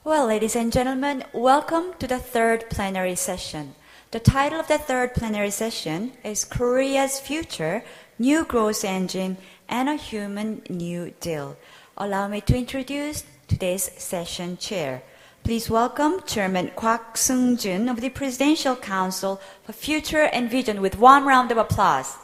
Well, ladies and gentlemen, welcome to the third plenary session. The title of the third plenary session is Korea's Future, New Growth Engine, and a Human New Deal. Allow me to introduce today's session chair. Please welcome Chairman Kwak Sung-jun of the Presidential Council for Future and Vision with one round of applause.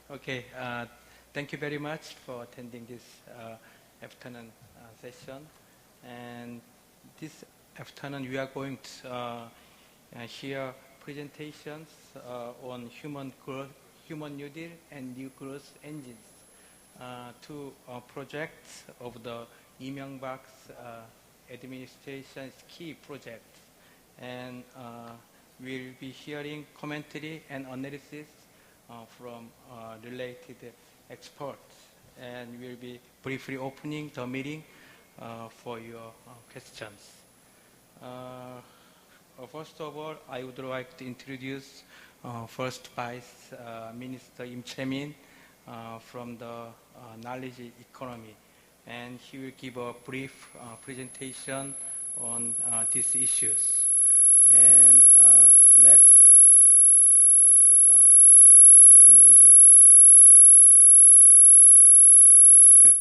Okay, thank you very much for attending this afternoon session. And this afternoon we are going to hear presentations on human New Deal and new growth engines, two projects of the Lee Myung-bak's administration's key projects. And we'll be hearing commentary and analysis from related experts, and we'll be briefly opening the meeting for your questions. First of all, I would like to introduce First Vice Minister Im Chae-min from the Knowledge Economy, and he will give a brief presentation on these issues. And next, what is the sound? It's noisy. Yes.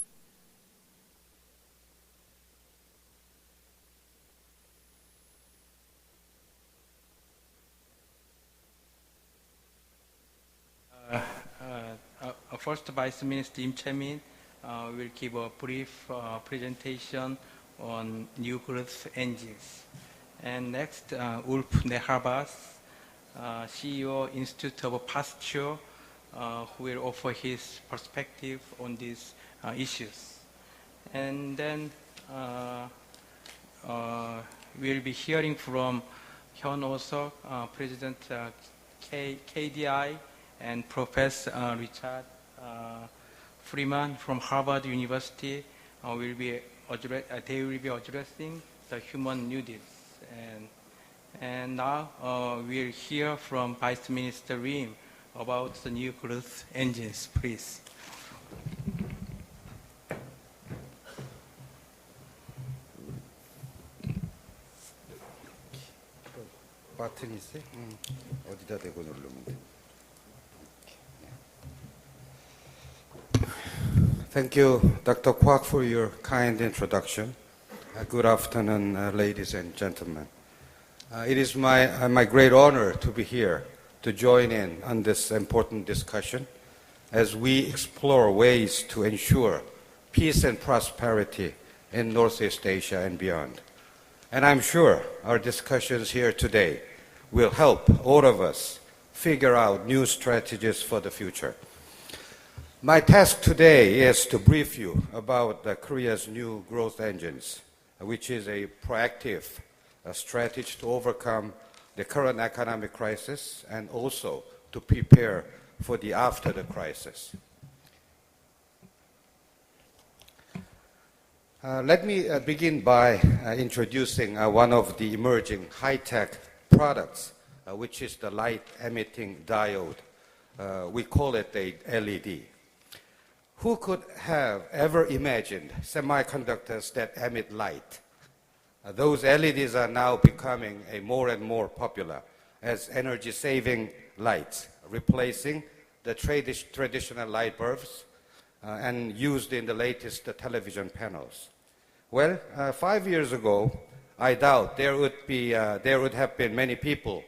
First Vice Minister Im Chae-min will give a brief presentation on new growth engines. And next, Ulf Nehabas, CEO Institute of Pasture, who will offer his perspective on these issues. And then we'll be hearing from Hyun Oh-seok, President KDI, and Professor Richard Freeman from Harvard University. They will be addressing the Human New Deal. And now we'll hear from Vice Minister Rim about the new growth engines, please. 버튼이 있어요? 어디다 대고 누르면 돼. Thank you, Dr. Kwak, for your kind introduction. Good afternoon, ladies and gentlemen. It is my great honor to be here to join in on this important discussion as we explore ways to ensure peace and prosperity in Northeast Asia and beyond. And I'm sure our discussions here today will help all of us figure out new strategies for the future. My task today is to brief you about Korea's new growth engines, which is a proactive strategy to overcome the current economic crisis and also to prepare for the after the crisis. Let me begin by introducing one of the emerging high-tech products, which is the light-emitting diode. We call it a LED. Who could have ever imagined semiconductors that emit light? Those LEDs are now becoming more and more popular as energy-saving lights, replacing the traditional light bulbs and used in the latest television panels. Well, 5 years ago, I doubt there would have been many people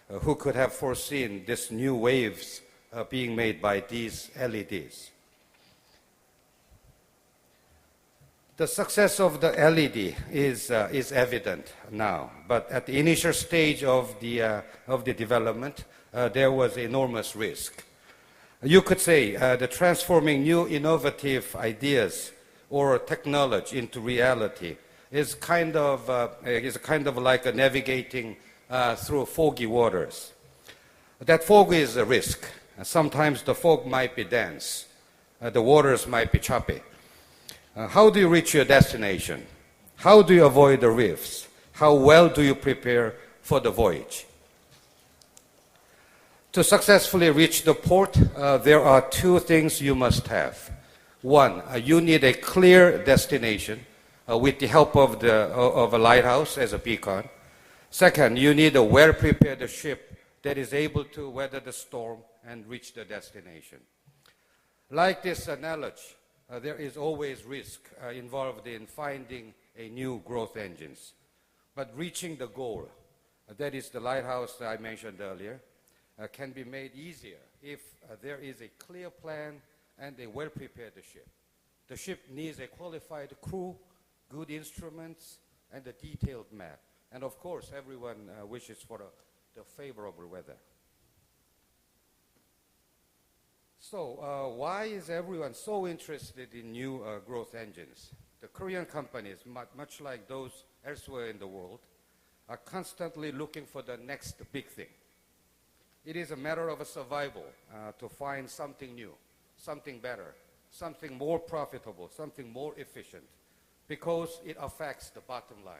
who could have foreseen this new waves being made by these LEDs. The success of the LED is evident now, but at the initial stage of the development, there was enormous risk. You could say the transforming new innovative ideas or technology into reality is kind of like navigating through foggy waters. That fog is a risk. Sometimes the fog might be dense. the waters might be choppy. How do you reach your destination? How do you avoid the reefs? How well do you prepare for the voyage? To successfully reach the port, there are two things you must have. One, you need a clear destination with the help of a lighthouse as a beacon. Second, you need a well-prepared ship that is able to weather the storm and reach the destination. Like this analogy, there is always risk involved in finding a new growth engines. But reaching the goal, that is the lighthouse that I mentioned earlier, can be made easier if there is a clear plan and a well-prepared ship. The ship needs a qualified crew, good instruments, and a detailed map. And of course, everyone wishes for the favorable weather. So why is everyone so interested in new growth engines? The Korean companies, much like those elsewhere in the world, are constantly looking for the next big thing. It is a matter of a survival to find something new, something better, something more profitable, something more efficient, because it affects the bottom line.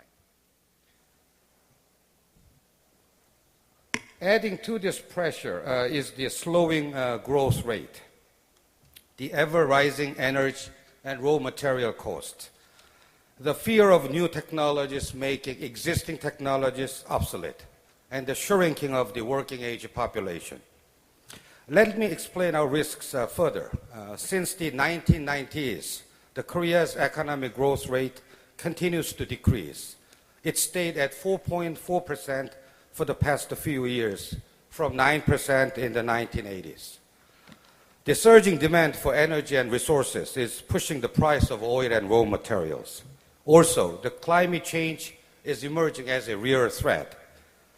Adding to this pressure is the slowing growth rate, the ever-rising energy and raw material cost, the fear of new technologies making existing technologies obsolete, and the shrinking of the working age population. Let me explain our risks further. Since the 1990s, the Korea's economic growth rate continues to decrease. It stayed at 4.4% for the past few years, from 9% in the 1980s. The surging demand for energy and resources is pushing the price of oil and raw materials. Also, the climate change is emerging as a real threat.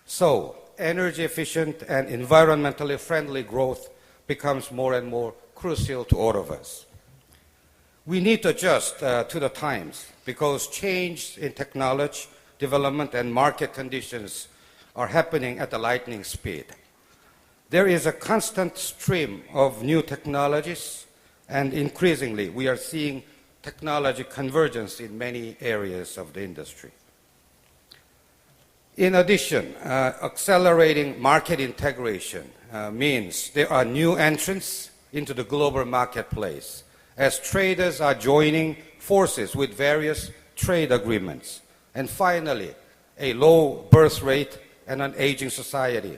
So, energy efficient and environmentally friendly growth becomes more and more crucial to all of us. We need to adjust to the times because change in technology, development, and market conditions are happening at a lightning speed. There is a constant stream of new technologies, and increasingly we are seeing technology convergence in many areas of the industry. In addition, accelerating market integration means there are new entrants into the global marketplace as traders are joining forces with various trade agreements. And finally, a low birth rate and an aging society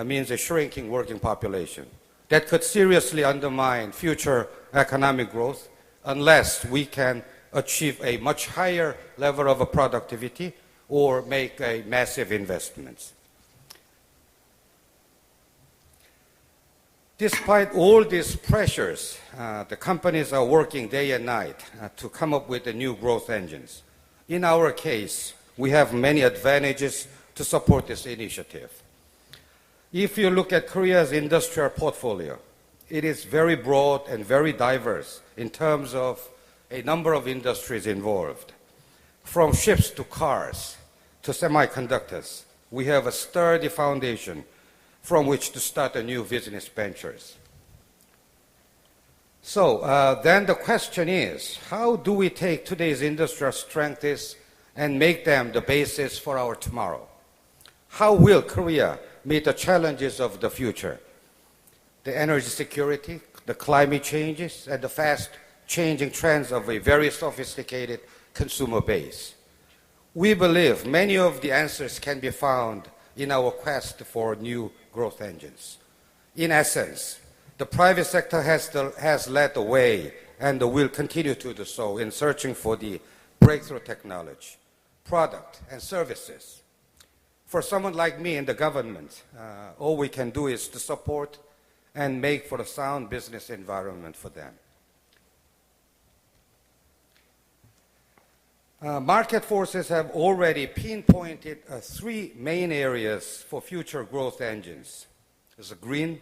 means a shrinking working population that could seriously undermine future economic growth unless we can achieve a much higher level of productivity or make massive investments. Despite all these pressures, the companies are working day and night to come up with the new growth engines. In our case, we have many advantages to support this initiative. If you look at Korea's industrial portfolio, it is very broad and very diverse in terms of a number of industries involved. From ships to cars to semiconductors, we have a sturdy foundation from which to start a new business ventures. So then the question is, how do we take today's industrial strengths and make them the basis for our tomorrow? How will Korea meet the challenges of the future? The energy security, the climate changes, and the fast-changing trends of a very sophisticated consumer base. We believe many of the answers can be found in our quest for new growth engines. In essence, the private sector has led the way and will continue to do so in searching for the breakthrough technology, product, and services. For someone like me in the government, all we can do is to support and make for a sound business environment for them. Market forces have already pinpointed three main areas for future growth engines. There's green,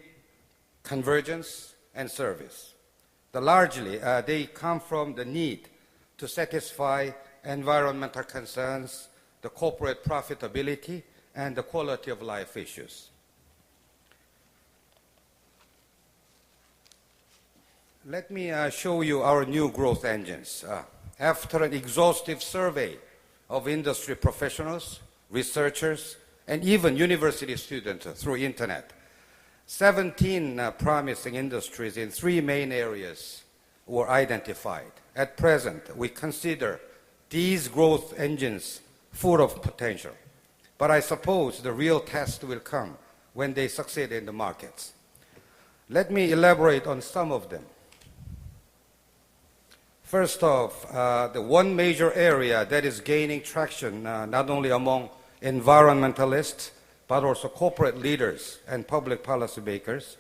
convergence, and service. Largely, they come from the need to satisfy environmental concerns, the corporate profitability, and the quality of life issues. Let me show you our new growth engines. After an exhaustive survey of industry professionals, researchers, and even university students through internet, 17 promising industries in 3 main areas were identified. At present, we consider these growth engines full of potential. But I suppose the real test will come when they succeed in the markets. Let me elaborate on some of them. First off, the one major area that is gaining traction not only among environmentalists but also corporate leaders and public policy makers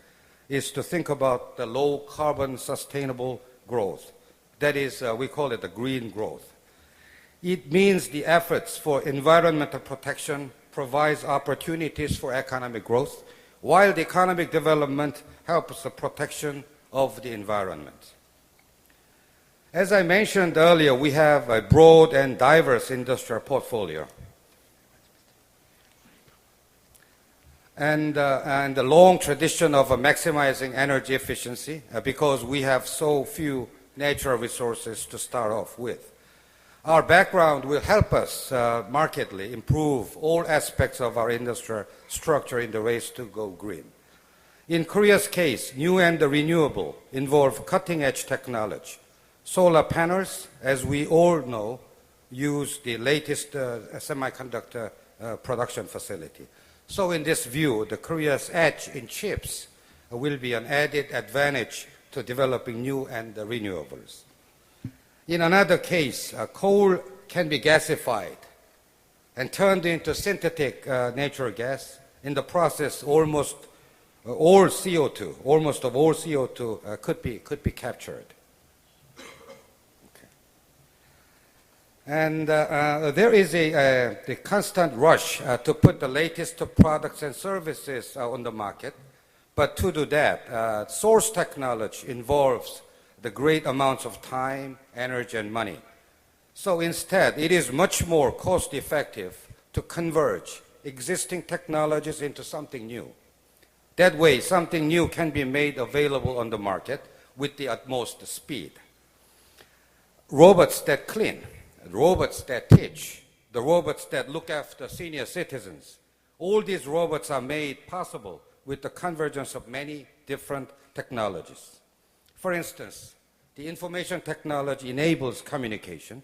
is to think about the low carbon sustainable growth. That is, we call it the green growth. It means the efforts for environmental protection provides opportunities for economic growth, while the economic development helps the protection of the environment. As I mentioned earlier, we have a broad and diverse industrial portfolio. And a long tradition of maximizing energy efficiency because we have so few natural resources to start off with. Our background will help us markedly improve all aspects of our industrial structure in the race to go green. In Korea's case, new and renewable involve cutting-edge technology. Solar panels, as we all know, use the latest semiconductor production facility. So in this view, the Korea's edge in chips will be an added advantage to developing new and renewables. In another case, coal can be gasified and turned into synthetic natural gas. In the process, almost all CO2 could be captured. And there is the constant rush to put the latest products and services on the market. But to do that, source technology involves the great amounts of time, energy, and money. So instead, it is much more cost-effective to converge existing technologies into something new. That way, something new can be made available on the market with the utmost speed. Robots that clean, robots that teach, the robots that look after senior citizens, all these robots are made possible with the convergence of many different technologies. For instance, the information technology enables communication,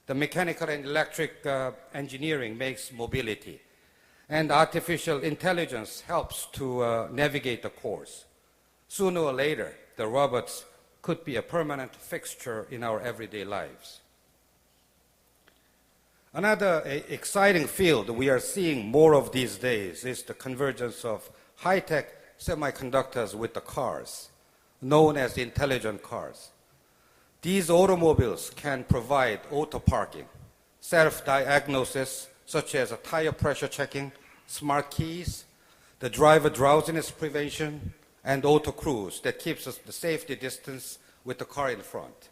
the mechanical and electric engineering makes mobility, and artificial intelligence helps to navigate the course. Sooner or later, the robots could be a permanent fixture in our everyday lives. Another exciting field we are seeing more of these days is the convergence of high-tech semiconductors with the cars, known as intelligent cars. These automobiles can provide auto parking, self-diagnosis such as tire pressure checking, smart keys, the driver drowsiness prevention, and auto cruise that keeps us the safety distance with the car in front.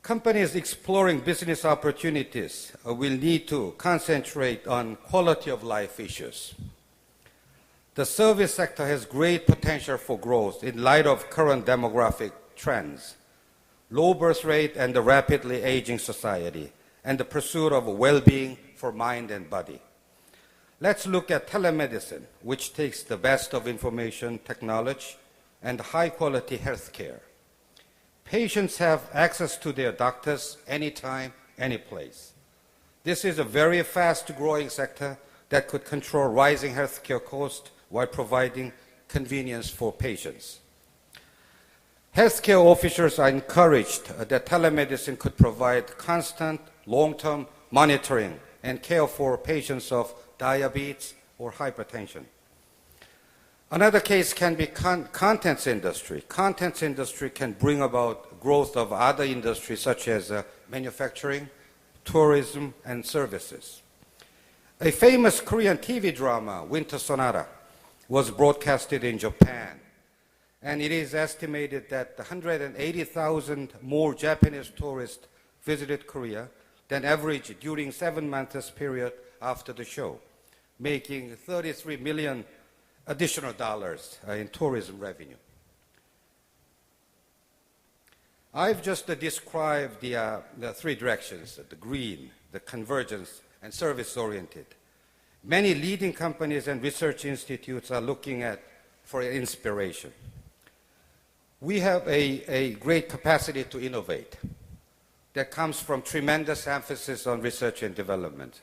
Companies exploring business opportunities will need to concentrate on quality of life issues. The service sector has great potential for growth in light of current demographic trends, low birth rate and the rapidly aging society, and the pursuit of well-being for mind and body. Let's look at telemedicine, which takes the best of information technology and high-quality health care. Patients have access to their doctors anytime, any place. This is a very fast-growing sector that could control rising healthcare costs while providing convenience for patients. Healthcare officials are encouraged that telemedicine could provide constant, long-term monitoring and care for patients of diabetes or hypertension. Another case can be contents industry. Contents industry can bring about growth of other industries such as manufacturing, tourism, and services. A famous Korean TV drama, Winter Sonata, was broadcasted in Japan, and it is estimated that 180,000 more Japanese tourists visited Korea than average during 7 months period after the show, making $33 million additional dollars in tourism revenue. I've just described the three directions, the green, the convergence, and service-oriented. Many leading companies and research institutes are looking for inspiration. We have a great capacity to innovate that comes from tremendous emphasis on research and development.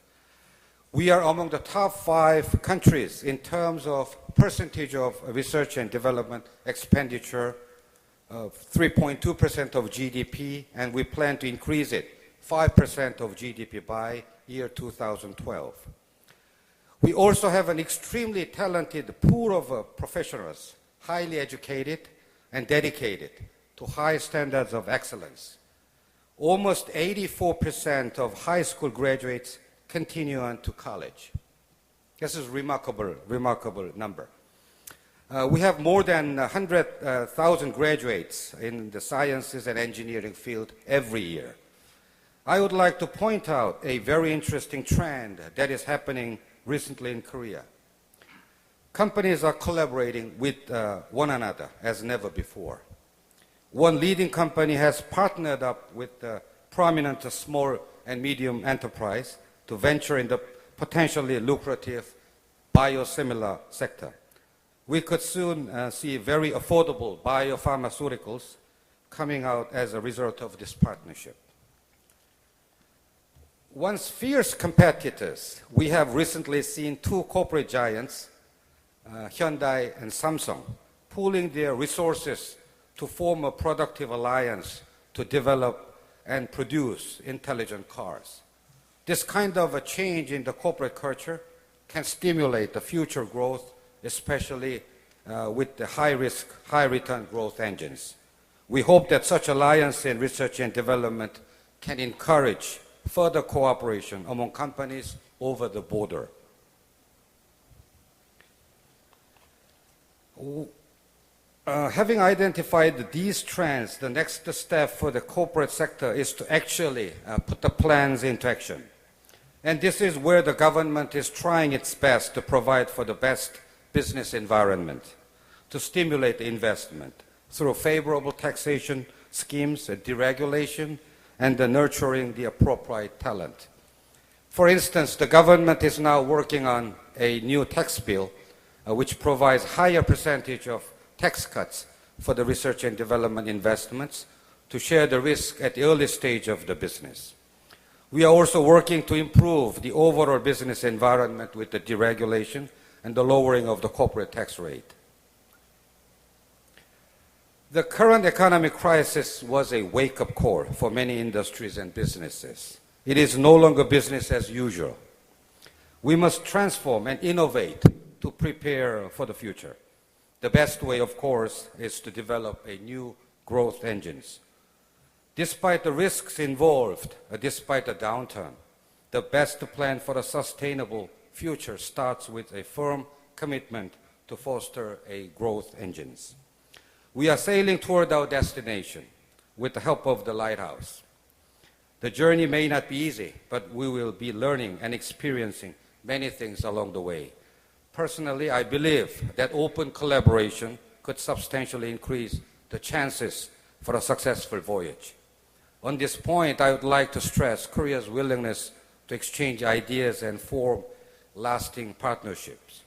We are among the top 5 countries in terms of percentage of research and development expenditure, 3.2% of GDP, and we plan to increase it 5% of GDP by year 2012. We also have an extremely talented pool of professionals, highly educated and dedicated to high standards of excellence. Almost 84% of high school graduates continue on to college. This is a remarkable number. We have more than 100,000 graduates in the sciences and engineering field every year. I would like to point out a very interesting trend that is happening recently in Korea. Companies are collaborating with one another as never before. One leading company has partnered up with a prominent small and medium enterprise to venture in the potentially lucrative biosimilar sector. We could soon see very affordable biopharmaceuticals coming out as a result of this partnership. Once fierce competitors, we have recently seen 2 corporate giants, Hyundai and Samsung, pooling their resources to form a productive alliance to develop and produce intelligent cars. This kind of a change in the corporate culture can stimulate the future growth, especially with the high-risk, high-return growth engines. We hope that such alliance in research and development can encourage further cooperation among companies over the border. Having identified these trends, the next step for the corporate sector is to actually put the plans into action. And this is where the government is trying its best to provide for the best business environment, to stimulate investment through favorable taxation schemes, deregulation, and nurturing the appropriate talent. For instance, the government is now working on a new tax bill which provides higher percentage of tax cuts for the research and development investments to share the risk at the early stage of the business. We are also working to improve the overall business environment with the deregulation and the lowering of the corporate tax rate. The current economic crisis was a wake-up call for many industries and businesses. It is no longer business as usual. We must transform and innovate to prepare for the future. The best way, of course, is to develop a new growth engines. Despite the risks involved, despite the downturn, the best plan for a sustainable future starts with a firm commitment to foster a growth engines. We are sailing toward our destination with the help of the lighthouse. The journey may not be easy, but we will be learning and experiencing many things along the way. Personally, I believe that open collaboration could substantially increase the chances for a successful voyage. On this point, I would like to stress Korea's willingness to exchange ideas and form lasting partnerships.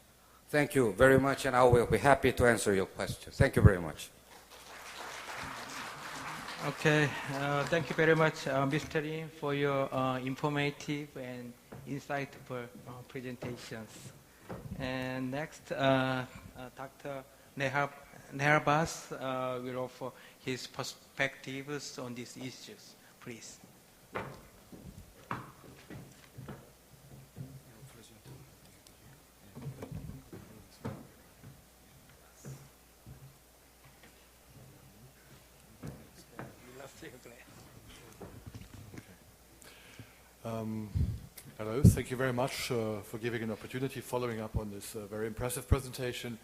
Thank you very much, and I will be happy to answer your questions. Thank you very much. Okay, thank you very much, Mr. Lim, for your informative and insightful presentations. And next, Dr. Nehar Bas will offer his perspectives on these issues. Please. Hello, thank you very much for giving an opportunity following up on this very impressive presentation,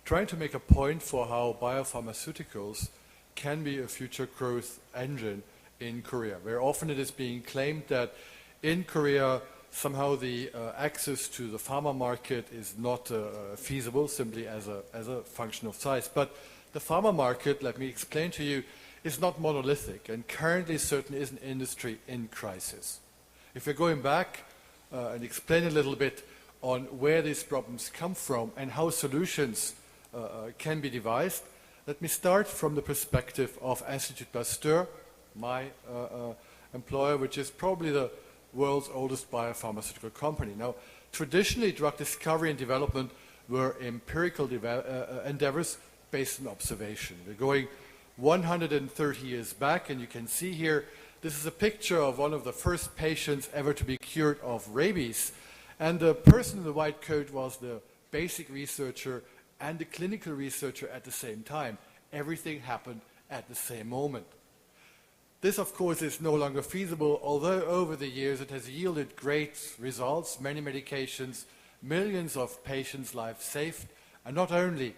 trying to make a point for how biopharmaceuticals can be a future growth engine in Korea. Very often it is being claimed that in Korea somehow the access to the pharma market is not feasible simply as a function of size. But the pharma market, let me explain to you, is not monolithic, and currently certainly is an industry in crisis. If we're going back and explain a little bit on where these problems come from and how solutions can be devised, let me start from the perspective of Institut Pasteur, my employer, which is probably the world's oldest biopharmaceutical company. Now, traditionally, drug discovery and development were empirical endeavors based on observation. We're going 130 years back, and you can see here, this is a picture of one of the first patients ever to be cured of rabies. And the person in the white coat was the basic researcher and the clinical researcher at the same time. Everything happened at the same moment. This, of course, is no longer feasible, although over the years it has yielded great results, many medications, millions of patients' lives saved, and not only,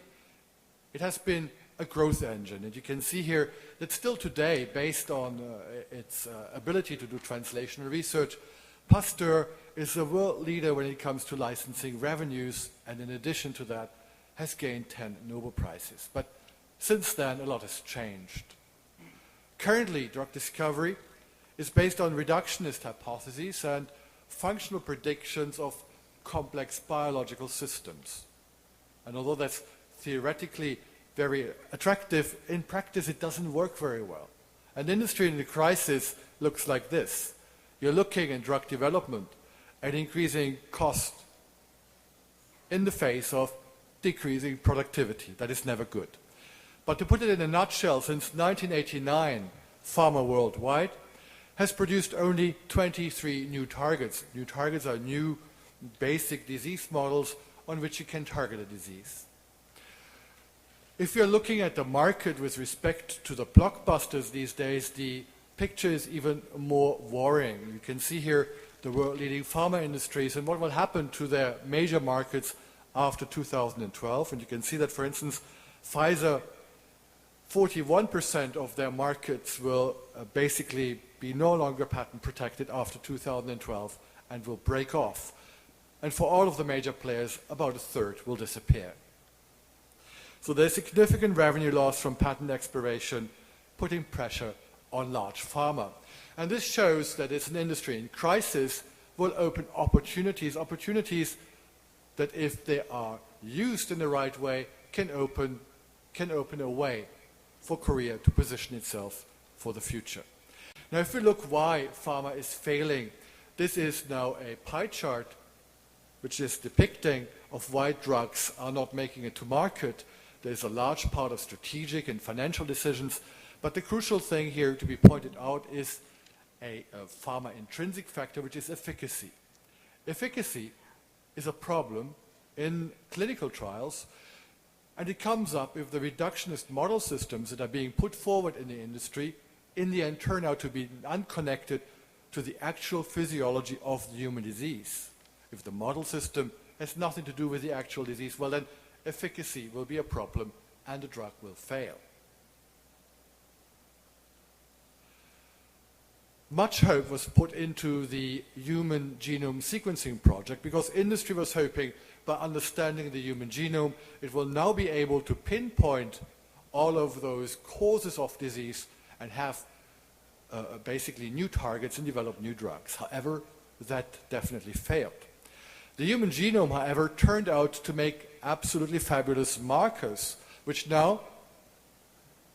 it has been a growth engine. And you can see here that still today, based on its ability to do translational research, Pasteur is a world leader when it comes to licensing revenues, and in addition to that, has gained 10 Nobel Prizes. But since then, a lot has changed. Currently, drug discovery is based on reductionist hypotheses and functional predictions of complex biological systems. And although that's theoretically very attractive, in practice it doesn't work very well. An industry in a crisis looks like this. You're looking in drug development at increasing cost in the face of decreasing productivity. That is never good. But to put it in a nutshell, since 1989, pharma worldwide has produced only 23 new targets. New targets are new basic disease models on which you can target a disease. If you're looking at the market with respect to the blockbusters these days, the picture is even more worrying. You can see here the world-leading pharma industries and what will happen to their major markets after 2012. And you can see that, for instance, Pfizer, 41% of their markets will basically be no longer patent protected after 2012 and will break off. And for all of the major players, about a third will disappear. So there's significant revenue loss from patent expiration, putting pressure on large pharma. And this shows that it's an industry in crisis will open opportunities that if they are used in the right way can open a way for Korea to position itself for the future. Now if we look why pharma is failing, this is now a pie chart which is depicting of why drugs are not making it to market. There's a large part of strategic and financial decisions, but the crucial thing here to be pointed out is a pharma intrinsic factor, which is efficacy. Efficacy is a problem in clinical trials, and it comes up if the reductionist model systems that are being put forward in the industry in the end turn out to be unconnected to the actual physiology of the human disease. If the model system has nothing to do with the actual disease, well then efficacy will be a problem and the drug will fail. Much hope was put into the human genome sequencing project because industry was hoping by understanding the human genome, it will now be able to pinpoint all of those causes of disease and have basically new targets and develop new drugs. However, that definitely failed. The human genome, however, turned out to make absolutely fabulous markers, which now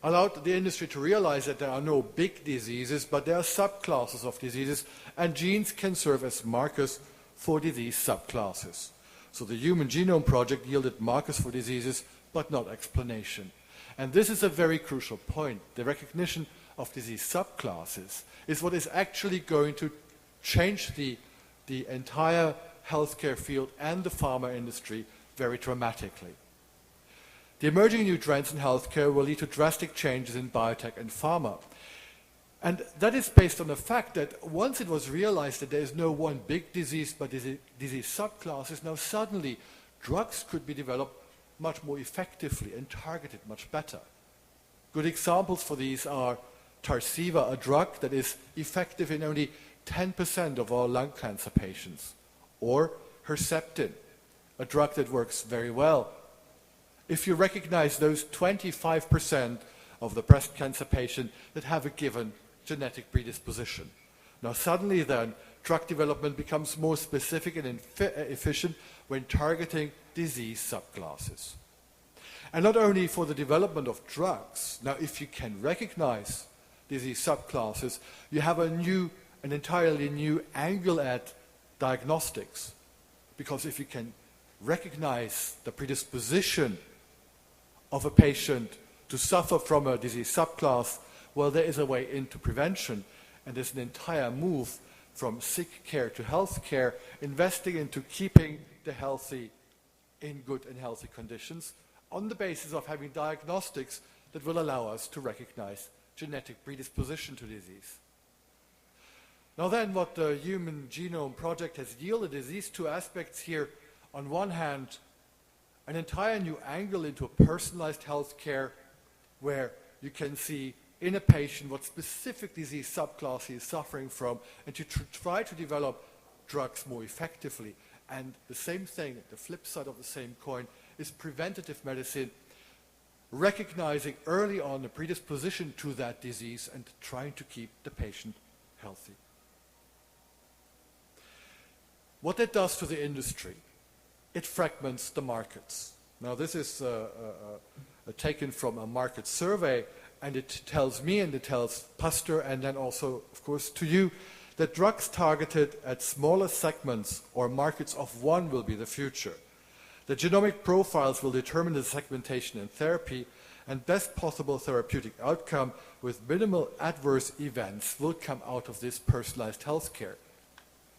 allowed the industry to realize that there are no big diseases, but there are subclasses of diseases, and genes can serve as markers for disease subclasses. So the Human Genome Project yielded markers for diseases, but not explanation. And this is a very crucial point. The recognition of disease subclasses is what is actually going to change the entire healthcare field and the pharma industry very dramatically. The emerging new trends in healthcare will lead to drastic changes in biotech and pharma. And that is based on the fact that once it was realized that there is no one big disease but disease subclasses, now suddenly drugs could be developed much more effectively and targeted much better. Good examples for these are Tarceva, a drug that is effective in only 10% of all lung cancer patients, or Herceptin, a drug that works very well. If you recognize those 25% of the breast cancer patient that have a given genetic predisposition. Now suddenly then, drug development becomes more specific and efficient when targeting disease subclasses. And not only for the development of drugs, now if you can recognize disease subclasses, you have an entirely new angle at diagnostics. Because if you can recognize the predisposition of a patient to suffer from a disease subclass, well, there is a way into prevention, and there's an entire move from sick care to health care, investing into keeping the healthy in good and healthy conditions on the basis of having diagnostics that will allow us to recognize genetic predisposition to disease. Now then, what the Human Genome Project has yielded is these two aspects here. On one hand, an entire new angle into a personalized health care where you can see in a patient what specific disease subclass he is suffering from, and to try to develop drugs more effectively. And the same thing, the flip side of the same coin, is preventative medicine, recognizing early on the predisposition to that disease and trying to keep the patient healthy. What that does to the industry, it fragments the markets. Now this is taken from a market survey, and it tells me and it tells Pasteur and then also, of course, to you, that drugs targeted at smaller segments or markets of one will be the future. The genomic profiles will determine the segmentation and therapy, and best possible therapeutic outcome with minimal adverse events will come out of this personalized healthcare.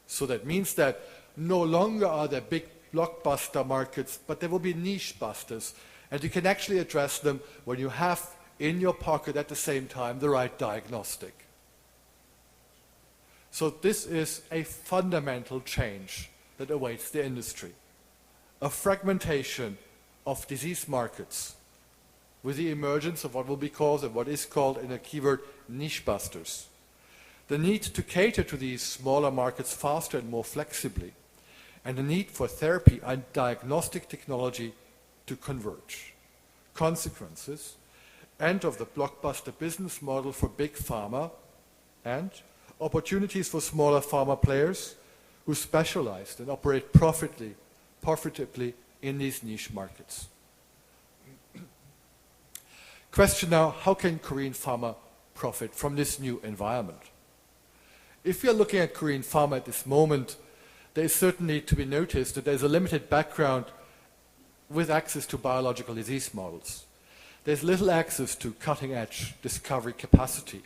So that means that no longer are there big blockbuster markets, but there will be niche busters, and you can actually address them when you have in your pocket at the same time the right diagnostic. So this is a fundamental change that awaits the industry. A fragmentation of disease markets with the emergence of what will be called and what is called in a keyword niche busters. The need to cater to these smaller markets faster and more flexibly, and the need for therapy and diagnostic technology to converge. Consequences: end of the blockbuster business model for big pharma, and opportunities for smaller pharma players who specialized and operate profitably in these niche markets. Question now, how can Korean pharma profit from this new environment? If we are looking at Korean pharma at this moment, there is certainly to be noticed that there is a limited background with access to biological disease models. There's little access to cutting-edge discovery capacity.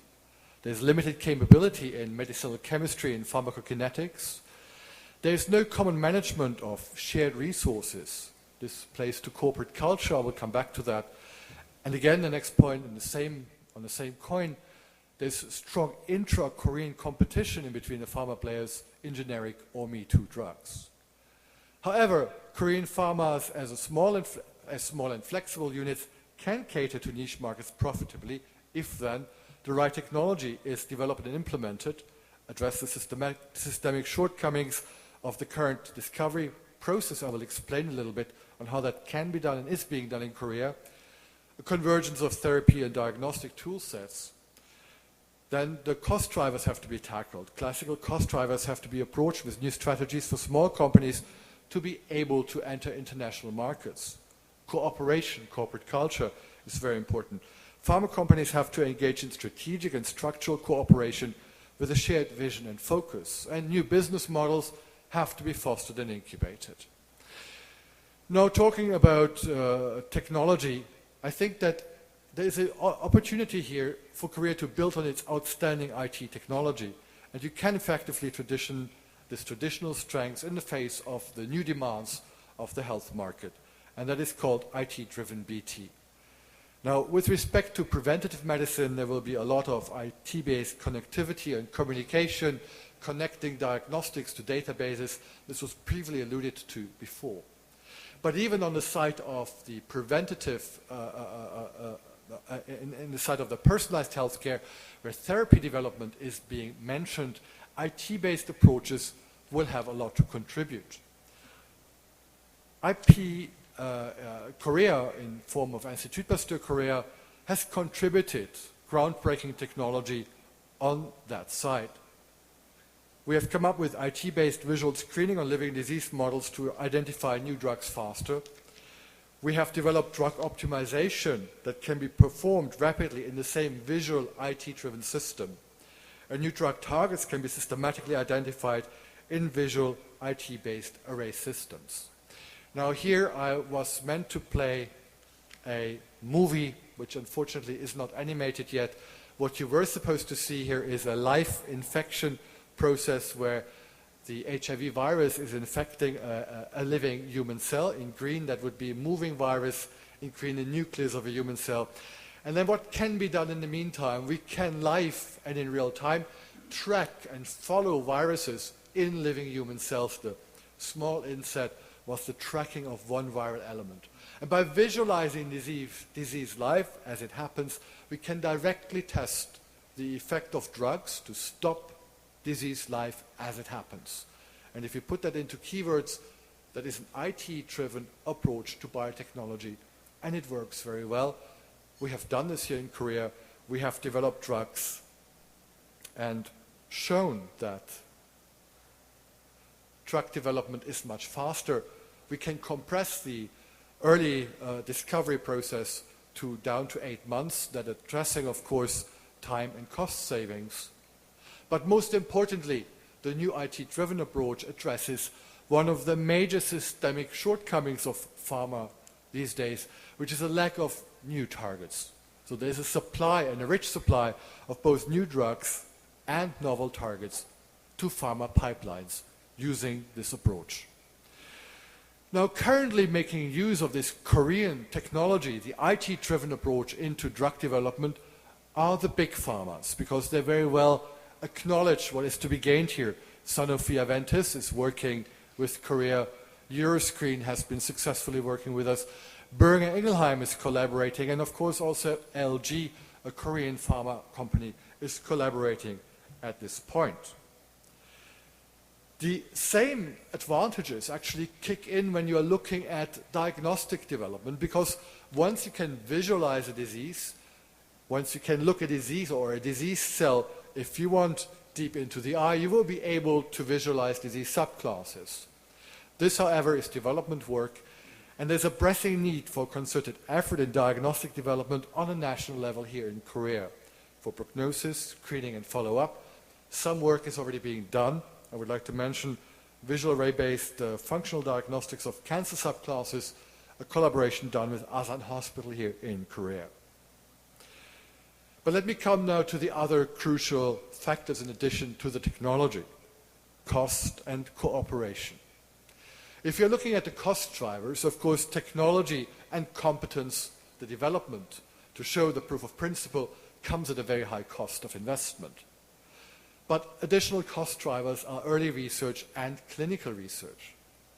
There's limited capability in medicinal chemistry and pharmacokinetics. There's no common management of shared resources. This plays to corporate culture. I will come back to that. And again, the next point on the same coin, there's strong intra-Korean competition in between the pharma players in generic or me-too drugs. However, Korean pharmas as small and flexible units can cater to niche markets profitably if then the right technology is developed and implemented, address the systemic shortcomings of the current discovery process. I will explain a little bit on how that can be done and is being done in Korea. A convergence of therapy and diagnostic tool sets. Then the cost drivers have to be tackled. Classical cost drivers have to be approached with new strategies for small companies to be able to enter international markets. Cooperation, corporate culture is very important. Pharma companies have to engage in strategic and structural cooperation with a shared vision and focus, and new business models have to be fostered and incubated. Now, talking about technology, I think that there is an opportunity here for Korea to build on its outstanding IT technology, and you can effectively this traditional strengths in the face of the new demands of the health market, and that is called IT-driven BT. Now, with respect to preventative medicine, there will be a lot of IT-based connectivity and communication, connecting diagnostics to databases. This was previously alluded to before. But even on the side of the preventative, in the side of the personalized healthcare, where therapy development is being mentioned, IT-based approaches will have a lot to contribute. Korea, in form of Institut Pasteur Korea, has contributed groundbreaking technology on that side. We have come up with IT-based visual screening on living disease models to identify new drugs faster. We have developed drug optimization that can be performed rapidly in the same visual IT-driven system. And new drug targets can be systematically identified in visual IT-based array systems. Now here I was meant to play a movie, which unfortunately is not animated yet. What you were supposed to see here is a live infection process where the HIV virus is infecting a living human cell. In green, that would be a moving virus. In green, the nucleus of a human cell. And then what can be done in the meantime? We can live and in real time track and follow viruses in living human cells. The small inset was the tracking of one viral element. And by visualizing disease life as it happens, we can directly test the effect of drugs to stop disease life as it happens. And if you put that into keywords, that is an IT-driven approach to biotechnology, and it works very well. We have done this here in Korea. We have developed drugs and shown that drug development is much faster. We can compress the early discovery process down to 8 months, that addressing, of course, time and cost savings. But most importantly, the new IT-driven approach addresses one of the major systemic shortcomings of pharma these days, which is a lack of new targets. So there's a supply, and a rich supply, of both new drugs and novel targets to pharma pipelines using this approach. Now, currently making use of this Korean technology, the IT-driven approach into drug development, are the big pharmas, because they very well acknowledge what is to be gained here. Sanofi Aventis is working with Korea. Euroscreen has been successfully working with us. Boehringer Ingelheim is collaborating, and of course also LG, a Korean pharma company, is collaborating at this point. The same advantages actually kick in when you are looking at diagnostic development, because once you can visualize a disease, once you can look at a disease or a disease cell, if you want deep into the eye, you will be able to visualize disease subclasses. This, however, is development work, and there's a pressing need for concerted effort in diagnostic development on a national level here in Korea. For prognosis, screening, and follow-up, some work is already being done. I would like to mention visual array-based functional diagnostics of cancer subclasses, a collaboration done with Asan Hospital here in Korea. But let me come now to the other crucial factors in addition to the technology: cost and cooperation. If you're looking at the cost drivers, of course, technology and competence, the development to show the proof of principle, comes at a very high cost of investment. But additional cost drivers are early research and clinical research.